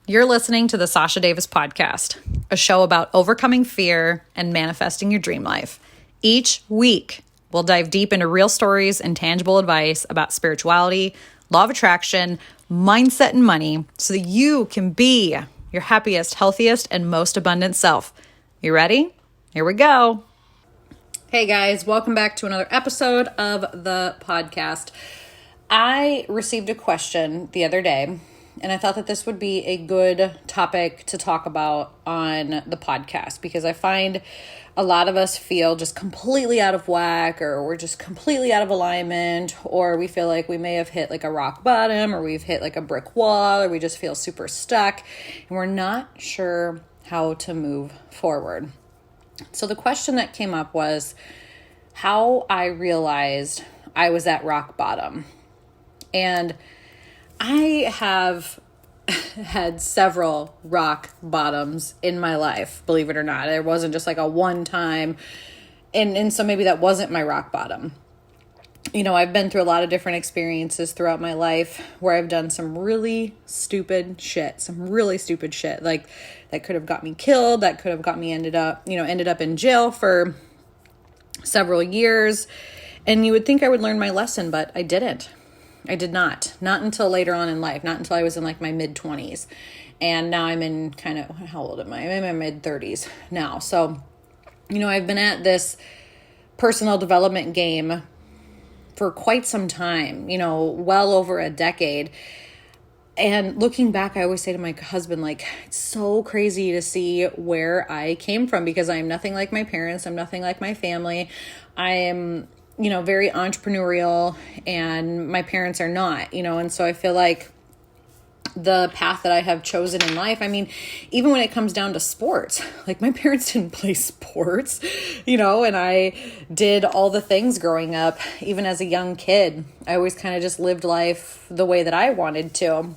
You're listening to the Sausha Davis Podcast, a show about overcoming fear and manifesting your dream life. Each week, we'll dive deep into real stories and tangible advice about spirituality, law of attraction, mindset, and money so that you can be your happiest, healthiest, and most abundant self. You ready? Here we go. Hey guys, welcome back to another episode of the podcast. I received a question the other day, and I thought that this would be a good topic to talk about on the podcast because I find a lot of us feel just completely out of whack, or we're just completely out of alignment, or we feel like we may have hit like a rock bottom, or we've hit like a brick wall, or we just feel super stuck and we're not sure how to move forward. So the question that came up was how I realized I was at rock bottom. And I have had several rock bottoms in my life, believe it or not. It wasn't just like a one time. And so maybe that wasn't my rock bottom. You know, I've been through a lot of different experiences throughout my life where I've done some really stupid shit, like that could have got me killed, that could have got me ended up in jail for several years. And you would think I would learn my lesson, but I didn't. I did not until later on in life, not until I was in like my mid 20s. And now I'm in how old am I? I'm in my mid 30s now. So, you know, I've been at this personal development game for quite some time, you know, well over a decade. And looking back, I always say to my husband, like, it's so crazy to see where I came from because I am nothing like my parents. I'm nothing like my family. I am, you know, very entrepreneurial and my parents are not, you know, and so I feel like the path that I have chosen in life, I mean, even when it comes down to sports, like my parents didn't play sports, you know, and I did all the things growing up, even as a young kid. I always kind of just lived life the way that I wanted to.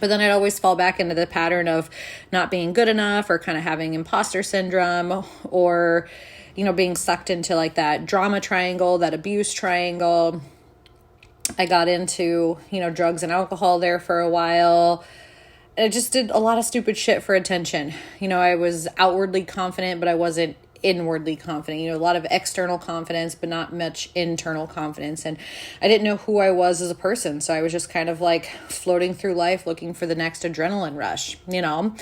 But then I'd always fall back into the pattern of not being good enough or kind of having imposter syndrome or, you know, being sucked into like that drama triangle, that abuse triangle. I got into, you know, drugs and alcohol there for a while. I just did a lot of stupid shit for attention. You know, I was outwardly confident, but I wasn't inwardly confident. You know, a lot of external confidence, but not much internal confidence. And I didn't know who I was as a person. So I was just kind of like floating through life looking for the next adrenaline rush, you know?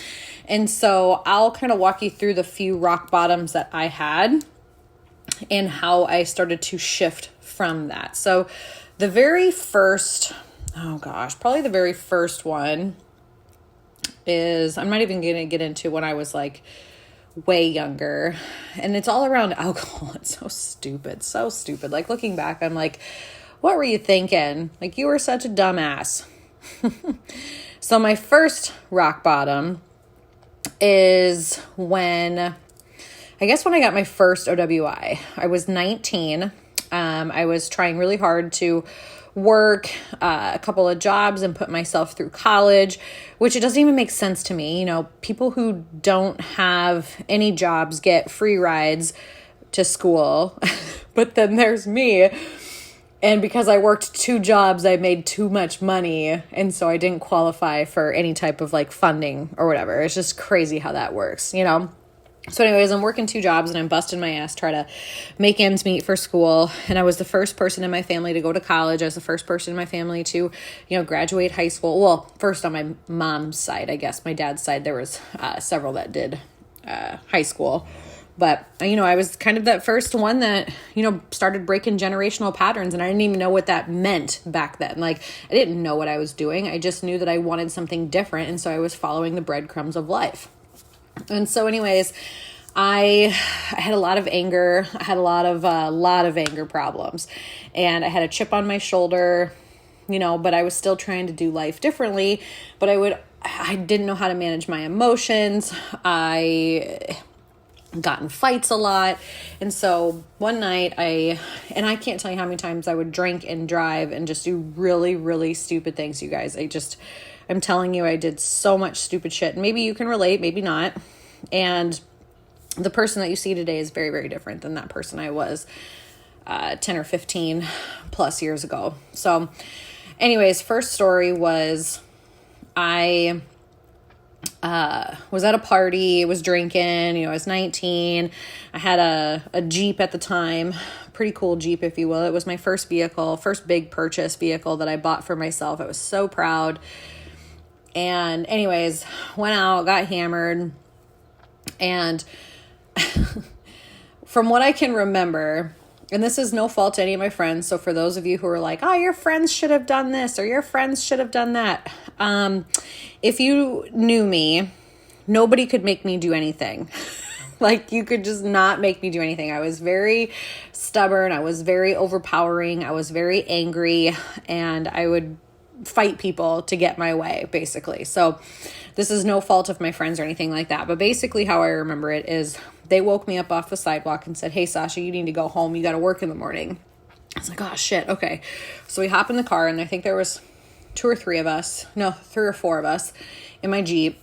And so I'll kind of walk you through the few rock bottoms that I had and how I started to shift from that. So the very first one is, I'm not even going to get into when I was like way younger, and it's all around alcohol. It's so stupid. Like looking back, I'm like, what were you thinking? Like you were such a dumbass. So my first rock bottom is when I got my first OWI. I was 19. I was trying really hard to work a couple of jobs and put myself through college, which it doesn't even make sense to me. You know, people who don't have any jobs get free rides to school, but then there's me. And because I worked 2 jobs, I made too much money. And so I didn't qualify for any type of like funding or whatever. It's just crazy how that works, you know? So anyways, I'm working 2 jobs and I'm busting my ass trying to make ends meet for school. And I was the first person in my family to go to college. I was the first person in my family to, you know, graduate high school. Well, first on my mom's side, I guess. My dad's side, there was several that did high school. But, you know, I was kind of that first one that, you know, started breaking generational patterns. And I didn't even know what that meant back then. Like, I didn't know what I was doing. I just knew that I wanted something different. And so I was following the breadcrumbs of life. And so anyways, I had a lot of anger. I had a lot of anger problems, and I had a chip on my shoulder, you know, but I was still trying to do life differently, but I didn't know how to manage my emotions. I got in fights a lot. And so one night I can't tell you how many times I would drink and drive and just do really, really stupid things, you guys. I'm telling you, I did so much stupid shit. Maybe you can relate, maybe not. And the person that you see today is very, very different than that person I was 10 or 15 plus years ago. So anyways, first story was I was at a party, was drinking, I was 19. I had a Jeep at the time, pretty cool Jeep, if you will. It was my first vehicle, first big purchase vehicle that I bought for myself. I was so proud. And anyways, went out, got hammered. And from what I can remember, and this is no fault to any of my friends, so for those of you who are like, oh, your friends should have done this or your friends should have done that. If you knew me, nobody could make me do anything. Like, you could just not make me do anything. I was very stubborn. I was very overpowering. I was very angry, and I would fight people to get my way, basically. So this is no fault of my friends or anything like that. But basically how I remember it is they woke me up off the sidewalk and said, hey, Sausha, you need to go home. You got to work in the morning. I was like, oh, shit. Okay. So we hop in the car, and I think there was 3 or 4 of us in my Jeep.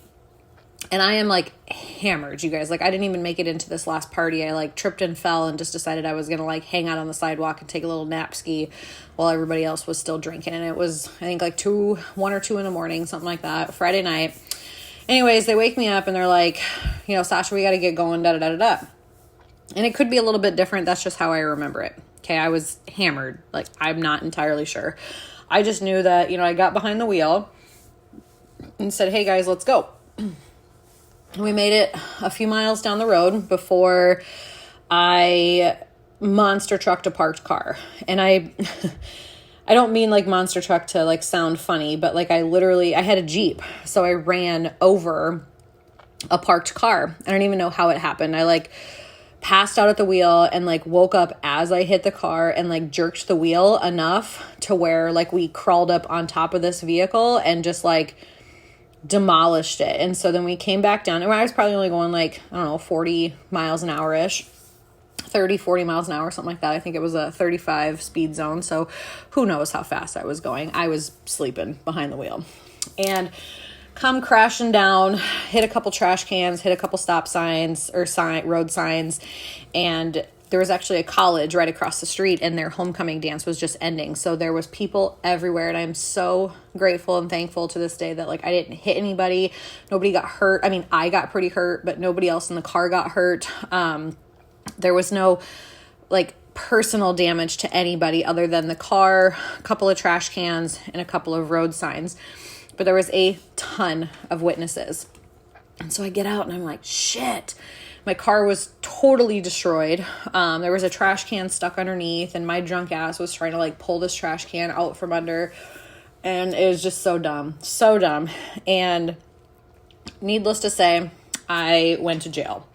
And I am like hammered, you guys. Like, I didn't even make it into this last party. I like tripped and fell and just decided I was going to like hang out on the sidewalk and take a little nap ski while everybody else was still drinking. And it was, I think, like 1 or 2 in the morning, something like that, Friday night. Anyways, they wake me up and they're like, Sausha, we got to get going, da-da-da-da-da. And it could be a little bit different. That's just how I remember it. Okay, I was hammered. Like, I'm not entirely sure. I just knew that, I got behind the wheel and said, hey, guys, let's go. We made it a few miles down the road before I monster trucked a parked car. And I don't mean like monster truck to like sound funny, but like I had a Jeep. So I ran over a parked car. I don't even know how it happened. I like passed out at the wheel and like woke up as I hit the car and like jerked the wheel enough to where like we crawled up on top of this vehicle and just like demolished it. And so then we came back down, and I was probably only going like, 40 miles an hour-ish, 30, 40 miles an hour, something like that. I think it was a 35 speed zone. So who knows how fast I was going. I was sleeping behind the wheel and come crashing down, hit a couple trash cans, hit a couple stop signs or road signs. And there was actually a college right across the street, and their homecoming dance was just ending. So there was people everywhere, and I'm so grateful and thankful to this day that like I didn't hit anybody. Nobody got hurt. I mean, I got pretty hurt, but nobody else in the car got hurt. There was no like personal damage to anybody other than the car, a couple of trash cans, and a couple of road signs. But there was a ton of witnesses. And so I get out and I'm like, shit. My car was totally destroyed. There was a trash can stuck underneath, and my drunk ass was trying to like pull this trash can out from under. And it was just so dumb. So dumb. And needless to say, I went to jail.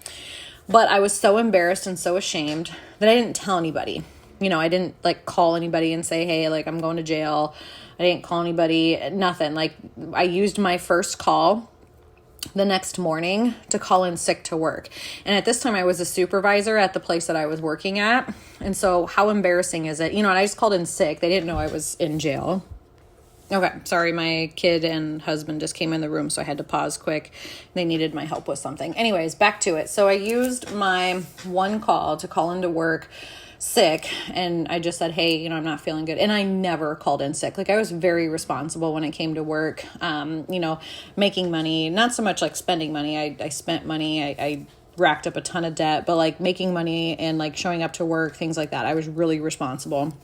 But I was so embarrassed and so ashamed that I didn't tell anybody. I didn't like call anybody and say, hey, like I'm going to jail. I didn't call anybody, nothing. Like I used my first call the next morning to call in sick to work. And at this time I was a supervisor at the place that I was working at. And so how embarrassing is it? And I just called in sick. They didn't know I was in jail. Okay, sorry, my kid and husband just came in the room, so I had to pause quick. They needed my help with something. Anyways, back to it. So I used my one call to call into work sick, and I just said, hey, I'm not feeling good. And I never called in sick. Like I was very responsible when it came to work, making money, not so much like spending money. I spent money. I racked up a ton of debt, but like making money and like showing up to work, things like that. I was really responsible.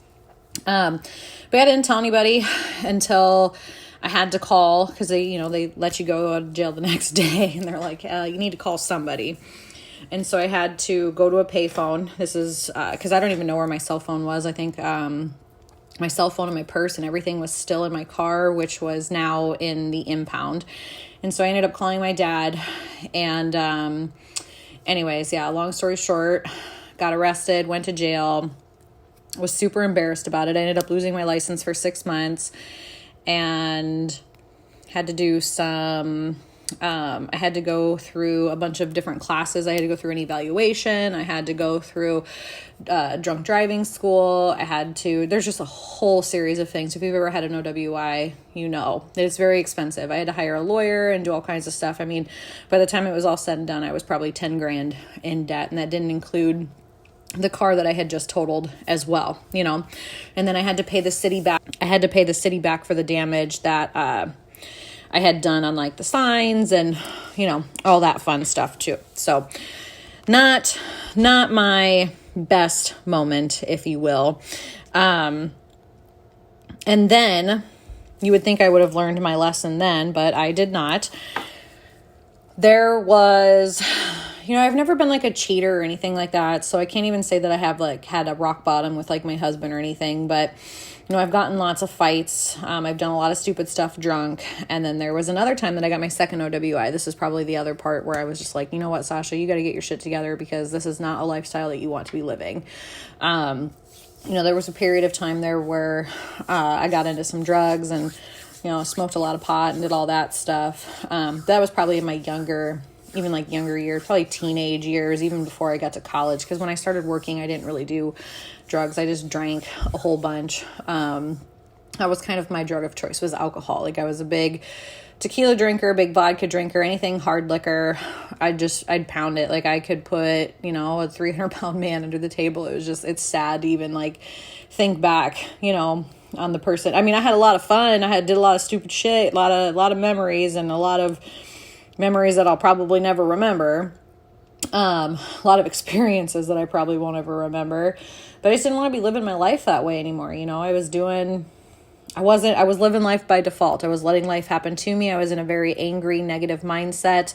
But I didn't tell anybody until I had to call, because they let you go to jail the next day, and they're like, you need to call somebody. And so I had to go to a payphone. This is because I don't even know where my cell phone was. I think my cell phone and my purse and everything was still in my car, which was now in the impound. And so I ended up calling my dad. And anyways, yeah, long story short, got arrested, went to jail, was super embarrassed about it. I ended up losing my license for 6 months and had to do some... I had to go through a bunch of different classes. I had to go through an evaluation. I had to go through drunk driving school. There's just a whole series of things. If you've ever had an OWI, it's very expensive. I had to hire a lawyer and do all kinds of stuff. I mean, by the time it was all said and done, I was probably 10 grand in debt, and that didn't include the car that I had just totaled as well, and then I had to pay the city back. I had to pay the city back for the damage that, I had done on like the signs and, all that fun stuff too. So not my best moment, if you will. And then you would think I would have learned my lesson then, but I did not. There was, I've never been like a cheater or anything like that. So I can't even say that I have like had a rock bottom with like my husband or anything, but I've gotten lots of fights. I've done a lot of stupid stuff drunk. And then there was another time that I got my second OWI. This is probably the other part where I was just like, you know what, Sausha, you got to get your shit together because this is not a lifestyle that you want to be living. There was a period of time there where I got into some drugs and, smoked a lot of pot and did all that stuff. That was probably in my younger years, probably teenage years, even before I got to college. Because when I started working, I didn't really do drugs. I just drank a whole bunch. That was kind of my drug of choice, was alcohol. Like I was a big tequila drinker, big vodka drinker, anything hard liquor. I'd pound it. Like I could put, a 300-pound man under the table. It's sad to even like think back, on the person. I mean, I had a lot of fun. I did a lot of stupid shit, a lot of memories, and a lot of memories that I'll probably never remember. A lot of experiences that I probably won't ever remember, but I just didn't want to be living my life that way anymore. I was living life by default. I was letting life happen to me. I was in a very angry, negative mindset.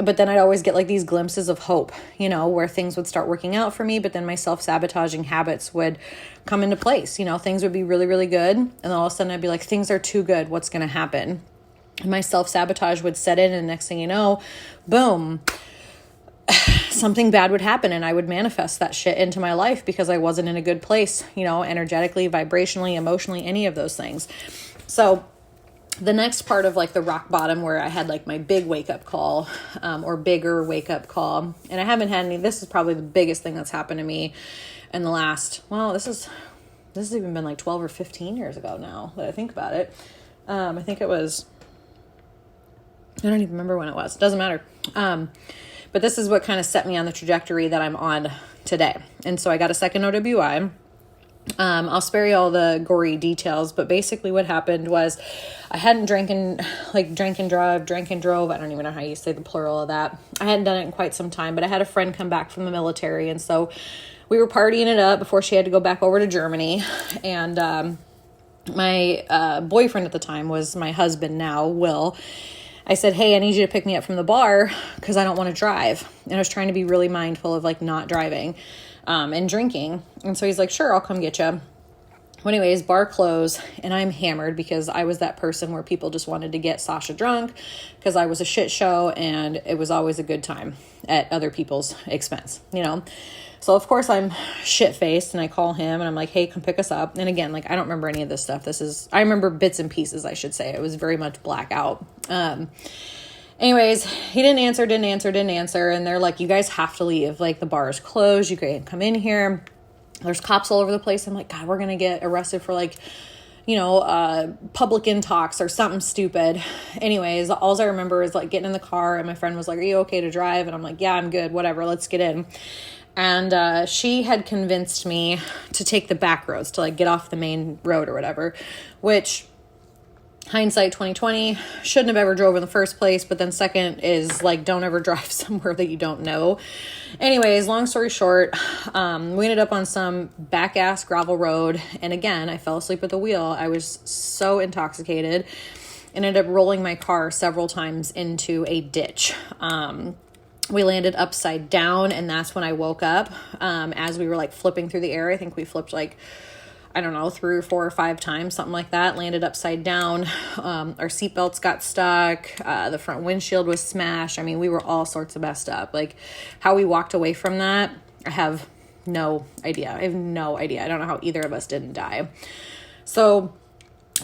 But then I'd always get like these glimpses of hope, where things would start working out for me. But then my self-sabotaging habits would come into place. Things would be really, really good. And then all of a sudden I'd be like, things are too good. What's going to happen? And my self-sabotage would set in. And next thing you know, boom, something bad would happen. And I would manifest that shit into my life because I wasn't in a good place, energetically, vibrationally, emotionally, any of those things. So the next part of like the rock bottom where I had like my big wake up call, or bigger wake up call. And I haven't had any, this is probably the biggest thing that's happened to me in the last, this has even been like 12 or 15 years ago now that I think about it. I think it was, I don't even remember when it was. It doesn't matter. But this is what kind of set me on the trajectory that I'm on today. And so I got a second OWI. I'll spare you all the gory details, but basically what happened was I hadn't drank and drove. I don't even know how you say the plural of that. I hadn't done it in quite some time, but I had a friend come back from the military. And so we were partying it up before she had to go back over to Germany. And, my, boyfriend at the time was my husband now, Will. I said, hey, I need you to pick me up from the bar because I don't want to drive. And I was trying to be really mindful of like not driving, and drinking. And so he's like, sure, I'll come get you. Well, anyways, bar closed and I'm hammered because I was that person where people just wanted to get Sausha drunk because I was a shit show and it was always a good time at other people's expense, So of course I'm shit faced and I call him and I'm like, hey, come pick us up. And again, like, I don't remember any of this stuff. I remember bits and pieces, I should say. It was very much blackout. Anyways, he didn't answer. And they're like, you guys have to leave. Like the bar is closed. You can't come in here. There's cops all over the place. I'm like, God, we're going to get arrested for like, public intox or something stupid. Anyways, all I remember is like getting in the car and my friend was like, are you okay to drive? And I'm like, yeah, I'm good. Whatever. Let's get in. And she had convinced me to take the back roads to like get off the main road or whatever, which hindsight 2020 shouldn't have ever drove in the first place. But then second is like, don't ever drive somewhere that you don't know. Anyways, long story short, we ended up on some back ass gravel road. And again, I fell asleep at the wheel. I was so intoxicated and ended up rolling my car several times into a ditch. We landed upside down and that's when I woke up, as we were like flipping through the air. I think we flipped like, I don't know, 3 or 4 or 5 times, something like that, landed upside down. Our seatbelts got stuck. The front windshield was smashed. I mean, we were all sorts of messed up. Like how we walked away from that, I have no idea. I don't know how either of us didn't die. So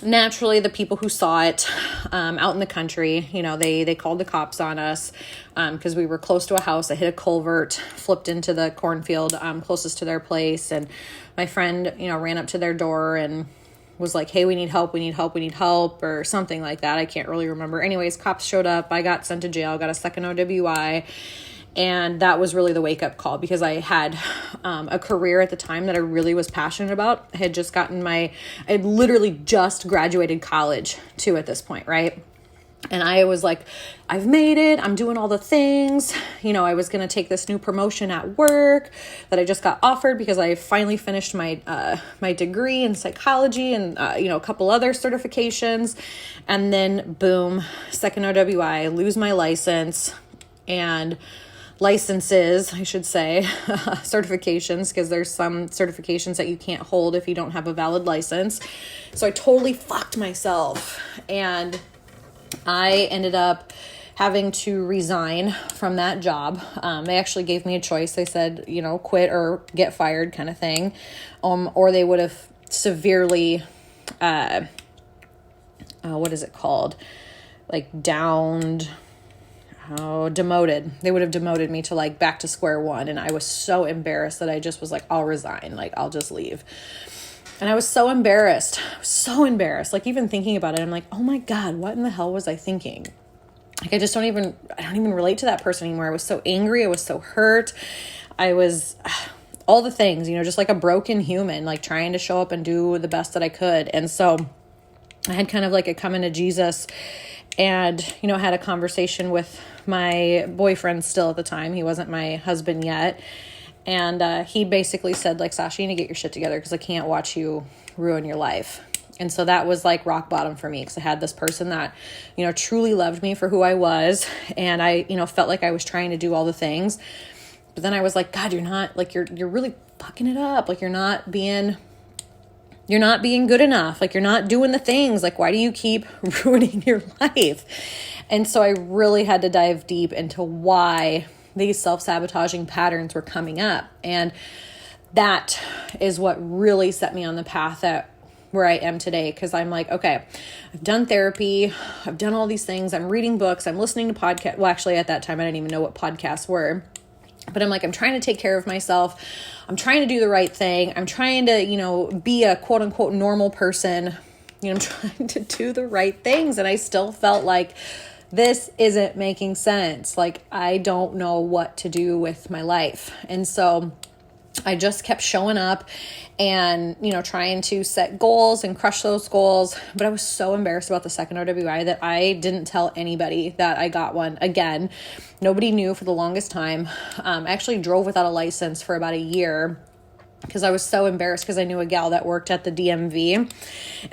naturally, the people who saw it out in the country, they called the cops on us because we were close to a house. I hit a culvert, flipped into the cornfield closest to their place. And my friend, ran up to their door and was like, hey, we need help, or something like that. I can't really remember. Anyways, cops showed up. I got sent to jail, got a second OWI. And that was really the wake-up call, because I had a career at the time that I really was passionate about. I had literally just graduated college too at this point, right? And I was like, I've made it. I'm doing all the things. I was going to take this new promotion at work that I just got offered because I finally finished my degree in psychology and, a couple other certifications. And then boom, second OWI, lose my license and licenses, I should say, certifications, because there's some certifications that you can't hold if you don't have a valid license. So I totally fucked myself. And I ended up having to resign from that job. They actually gave me a choice. They said, quit or get fired kind of thing. Or they would have severely, what is it called? Like demoted. They would have demoted me to like back to square one. And I was so embarrassed that I just was like, I'll resign. Like, I'll just leave. And I was so embarrassed. Like, even thinking about it, I'm like, oh my God, what in the hell was I thinking? Like, I don't even relate to that person anymore. I was so angry. I was so hurt. I was all the things, just like a broken human, like trying to show up and do the best that I could. And so I had kind of like a coming to Jesus, and, had a conversation with my boyfriend still at the time. He wasn't my husband yet. And he basically said, like, Sausha, you need to get your shit together, because I can't watch you ruin your life. And so that was like rock bottom for me, because I had this person that, truly loved me for who I was. And I, felt like I was trying to do all the things. But then I was like, God, you're not, like, you're really fucking it up. Like, you're not being good enough. Like, you're not doing the things. Like, why do you keep ruining your life? And so I really had to dive deep into why these self-sabotaging patterns were coming up. And that is what really set me on the path where I am today. Because I'm like, okay, I've done therapy. I've done all these things. I'm reading books. I'm listening to podcasts. Well, actually at that time, I didn't even know what podcasts were. But I'm like, I'm trying to take care of myself. I'm trying to do the right thing. I'm trying to, be a quote unquote normal person. I'm trying to do the right things. And I still felt like this isn't making sense. Like, I don't know what to do with my life. And so I just kept showing up and, trying to set goals and crush those goals. But I was so embarrassed about the second OWI that I didn't tell anybody that I got one. Again, nobody knew for the longest time. I actually drove without a license for about a year, because I was so embarrassed, because I knew a gal that worked at the DMV, and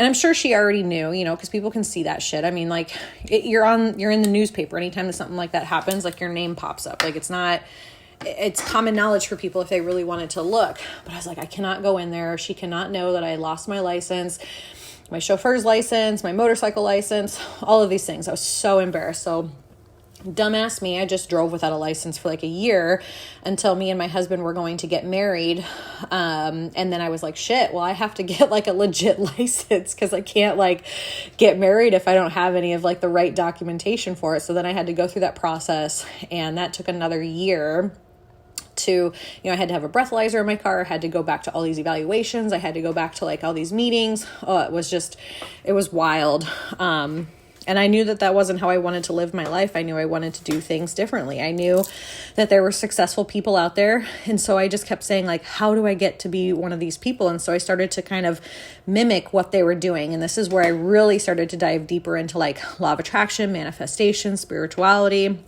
I'm sure she already knew, because people can see that shit. I mean, like, you're in the newspaper. Anytime that something like that happens, like, your name pops up. Like, it's common knowledge for people if they really wanted to look. But I was like, I cannot go in there. She cannot know that I lost my license, my chauffeur's license, my motorcycle license, all of these things. I was so embarrassed. So dumbass me, I just drove without a license for like a year until me and my husband were going to get married. And then I was like, shit, well, I have to get like a legit license, because I can't like get married if I don't have any of like the right documentation for it. So then I had to go through that process, and that took another year to, I had to have a breathalyzer in my car. I had to go back to all these evaluations. I had to go back to like all these meetings. Oh, it was wild. And I knew that wasn't how I wanted to live my life. I knew I wanted to do things differently. I knew that there were successful people out there. And so I just kept saying, like, how do I get to be one of these people? And so I started to kind of mimic what they were doing. And this is where I really started to dive deeper into like law of attraction, manifestation, spirituality,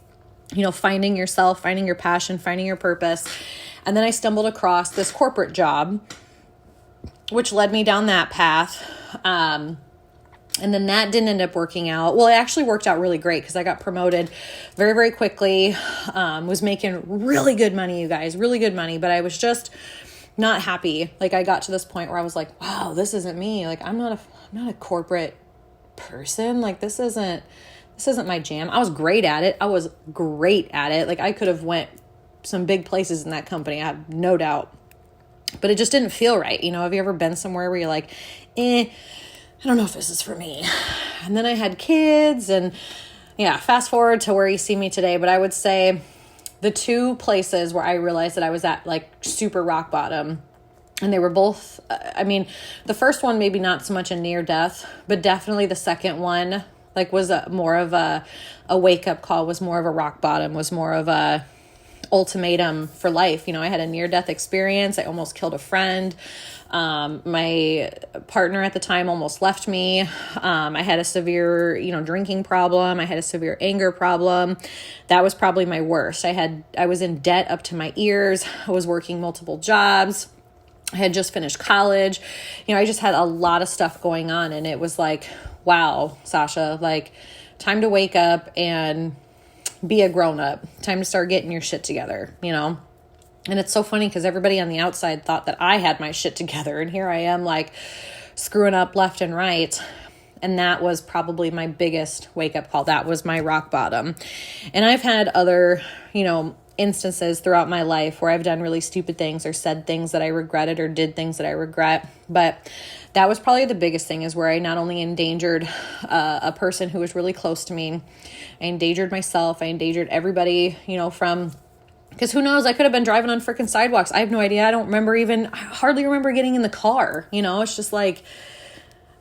finding yourself, finding your passion, finding your purpose. And then I stumbled across this corporate job, which led me down that path. And then that didn't end up working out. Well, it actually worked out really great, because I got promoted very, very quickly, was making really good money, you guys, really good money. But I was just not happy. Like, I got to this point where I was like, wow, this isn't me. Like, I'm not a corporate person. Like, this isn't my jam. I was great at it. Like, I could have went some big places in that company. I have no doubt. But it just didn't feel right. Have you ever been somewhere where you're like, I don't know if this is for me. And then I had kids, and fast forward to where you see me today. But I would say the two places where I realized that I was at like super rock bottom, and they were both, the first one, maybe not so much a near death, but definitely the second one, like, was more of a wake up call, was more of a rock bottom, was more of a, ultimatum for life. I had a near-death experience. I almost killed a friend. My partner at the time almost left me. I had a severe, drinking problem. I had a severe anger problem. That was probably my worst. I was in debt up to my ears. I was working multiple jobs. I had just finished college. I just had a lot of stuff going on, and it was like, wow, Sausha, like, time to wake up and be a grown-up. Time to start getting your shit together, And it's so funny because everybody on the outside thought that I had my shit together, and here I am, like, screwing up left and right. And that was probably my biggest wake-up call. That was my rock bottom. And I've had other, instances throughout my life where I've done really stupid things or said things that I regretted or did things that I regret. But that was probably the biggest thing, is where I not only endangered a person who was really close to me, I endangered myself, I endangered everybody, because who knows, I could have been driving on freaking sidewalks. I have no idea. I hardly remember getting in the car. It's just like,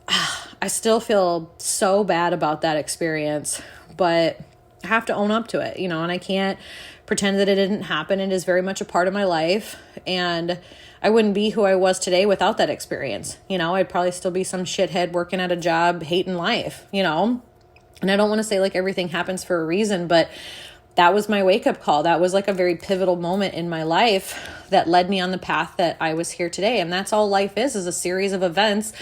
I still feel so bad about that experience, but I have to own up to it, and I can't pretend that it didn't happen. It is very much a part of my life, and I wouldn't be who I was today without that experience. I'd probably still be some shithead working at a job, hating life, and I don't want to say like everything happens for a reason, but that was my wake-up call. That was like a very pivotal moment in my life that led me on the path that I was here today. And that's all life is a series of events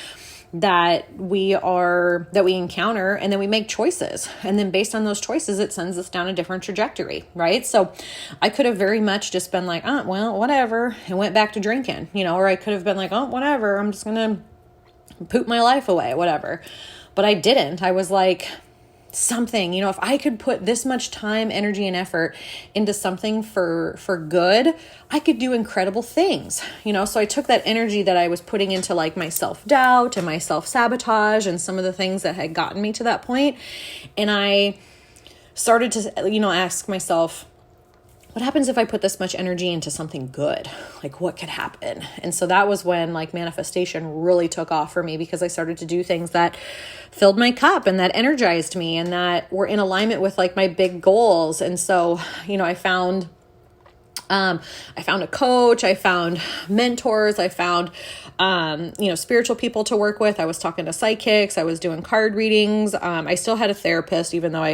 that we encounter, and then we make choices. And then based on those choices, it sends us down a different trajectory, right? So I could have very much just been like, well, whatever, and went back to drinking, or I could have been like, whatever, I'm just going to poop my life away, whatever. But I didn't. I was like, something, if I could put this much time, energy, and effort into something for good, I could do incredible things, so I took that energy that I was putting into like my self-doubt and my self-sabotage and some of the things that had gotten me to that point. And I started to, ask myself, what happens if I put this much energy into something good? Like, what could happen? And so that was when like manifestation really took off for me, because I started to do things that filled my cup and that energized me and that were in alignment with like my big goals. And so, I found a coach, I found mentors, I found, spiritual people to work with. I was talking to psychics, I was doing card readings. I still had a therapist, even though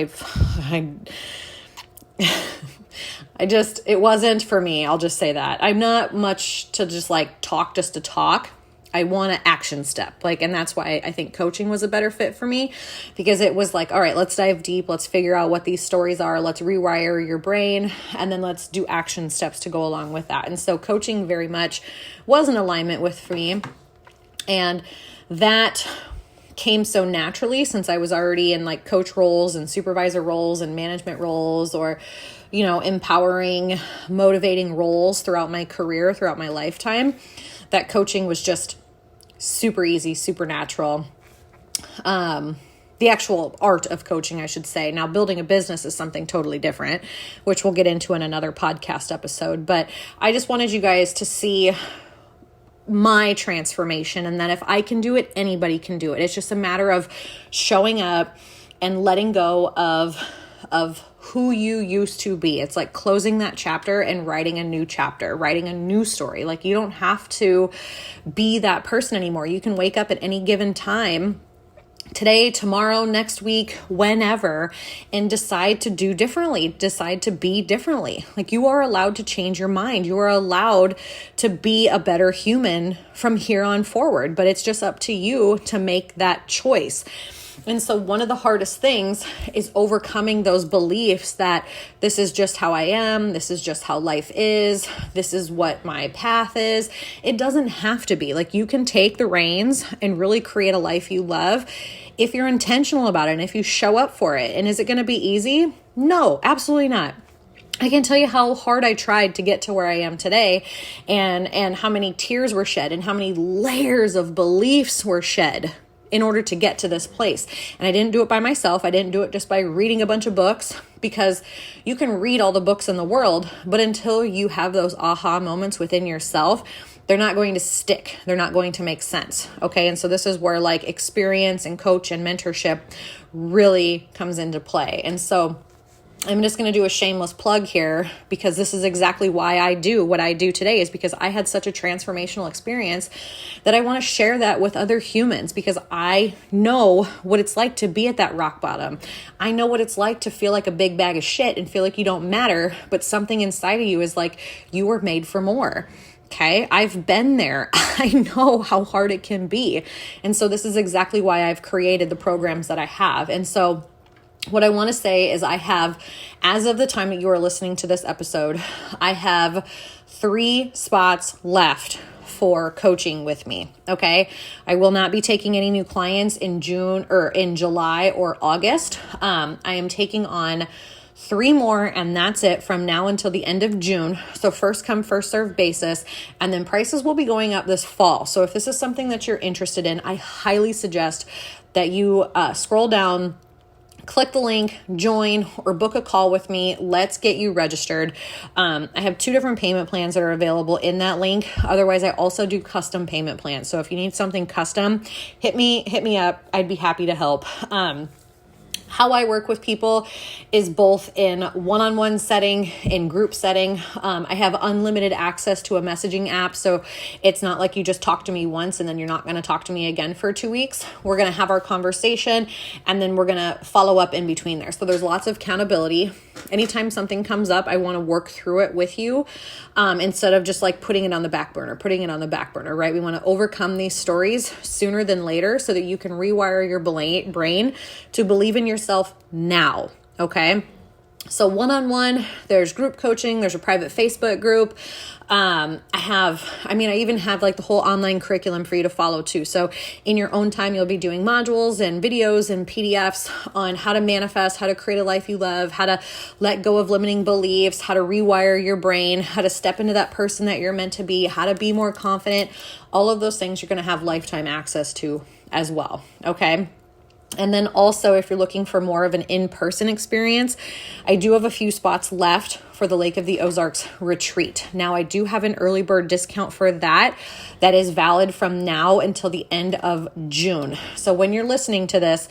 it wasn't for me. I'll just say that. I'm not much to just like talk just to talk. I want an action step. And that's why I think coaching was a better fit for me, because it was like, all right, let's dive deep. Let's figure out what these stories are. Let's rewire your brain, and then let's do action steps to go along with that. And so coaching very much was in alignment with me. And that came so naturally since I was already in like coach roles and supervisor roles and management roles, or empowering, motivating roles throughout my career, throughout my lifetime, that coaching was just super easy, super natural. The actual art of coaching, I should say. Now, building a business is something totally different, which we'll get into in another podcast episode. But I just wanted you guys to see my transformation, and that if I can do it, anybody can do it. It's just a matter of showing up and letting go of who you used to be. It's like closing that chapter and writing a new chapter, writing a new story. Like, you don't have to be that person anymore. You can wake up at any given time, today, tomorrow, next week, whenever, and decide to do differently, decide to be differently. Like, you are allowed to change your mind. You are allowed to be a better human from here on forward, but it's just up to you to make that choice. And so one of the hardest things is overcoming those beliefs that this is just how I am, this is just how life is, this is what my path is. It doesn't have to be. Like, you can take the reins and really create a life you love if you're intentional about it and if you show up for it. And is it going to be easy? No, absolutely not. I can tell you how hard I tried to get to where I am today, and how many tears were shed and how many layers of beliefs were shed in order to get to this place. And I didn't do it by myself. I didn't do it just by reading a bunch of books, because you can read all the books in the world, but until you have those aha moments within yourself, they're not going to stick. They're not going to make sense. Okay. And so this is where like experience and coach and mentorship really comes into play. And so I'm just going to do a shameless plug here because this is exactly why I do what I do today, is because I had such a transformational experience that I want to share that with other humans, because I know what it's like to be at that rock bottom. I know what it's like to feel like a big bag of shit and feel like you don't matter, but something inside of you is like, you were made for more. Okay, I've been there. I know how hard it can be. And so this is exactly why I've created the programs that I have. And so what I want to say is I have, as of the time that you are listening to this episode, I have 3 spots left for coaching with me. Okay. I will not be taking any new clients in June or in July or August. I am taking on 3 more, and that's it from now until the end of June. So first come, first serve basis, and then prices will be going up this fall. So if this is something that you're interested in, I highly suggest that you scroll down, click the link, join, or book a call with me. Let's get you registered. I have 2 different payment plans that are available in that link. Otherwise, I also do custom payment plans. So if you need something custom, hit me up. I'd be happy to help. How I work with people is both in one-on-one setting, in group setting. I have unlimited access to a messaging app. So it's not like you just talk to me once and then you're not going to talk to me again for 2 weeks. We're going to have our conversation and then we're going to follow up in between there. So there's lots of accountability. Anytime something comes up, I want to work through it with you instead of just like putting it on the back burner, right? We want to overcome these stories sooner than later so that you can rewire your brain to believe in yourself now. Okay. So one-on-one, there's group coaching, there's a private Facebook group. I even have like the whole online curriculum for you to follow too. So in your own time, you'll be doing modules and videos and PDFs on how to manifest, how to create a life you love, how to let go of limiting beliefs, how to rewire your brain, how to step into that person that you're meant to be, how to be more confident. All of those things you're going to have lifetime access to as well. Okay. And then also, if you're looking for more of an in-person experience, I do have a few spots left for the Lake of the Ozarks retreat. Now, I do have an early bird discount for that is valid from now until the end of June. So when you're listening to this,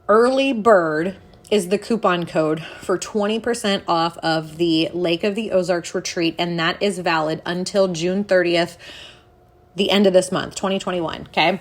early bird is the coupon code for 20% off of the Lake of the Ozarks retreat, and that is valid until June 30th, the end of this month, 2021, okay?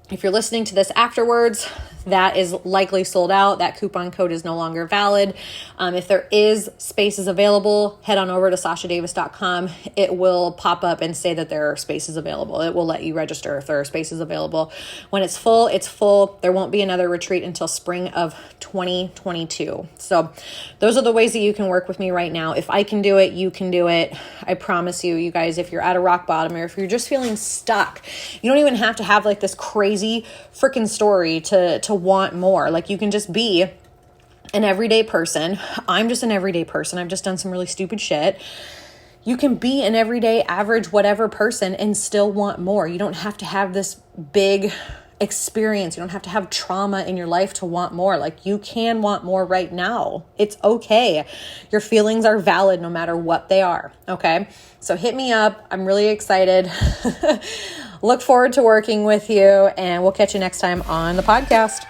If you're listening to this afterwards, that is likely sold out. That coupon code is no longer valid. If there is spaces available, head on over to SaushaDavis.com. It will pop up and say that there are spaces available. It will let you register if there are spaces available. When it's full, it's full. There won't be another retreat until spring of 2022. So those are the ways that you can work with me right now. If I can do it, you can do it. I promise you, you guys, if you're at a rock bottom or if you're just feeling stuck, you don't even have to have like this crazy freaking story to want more. Like, you can just be an everyday person. I'm just an everyday person. I've just done some really stupid shit. You can be an everyday average whatever person and still want more. You don't have to have this big experience. You don't have to have trauma in your life to want more. Like, you can want more right now. It's okay. Your feelings are valid no matter what they are. Okay. So hit me up. I'm really excited. Look forward to working with you, and we'll catch you next time on the podcast.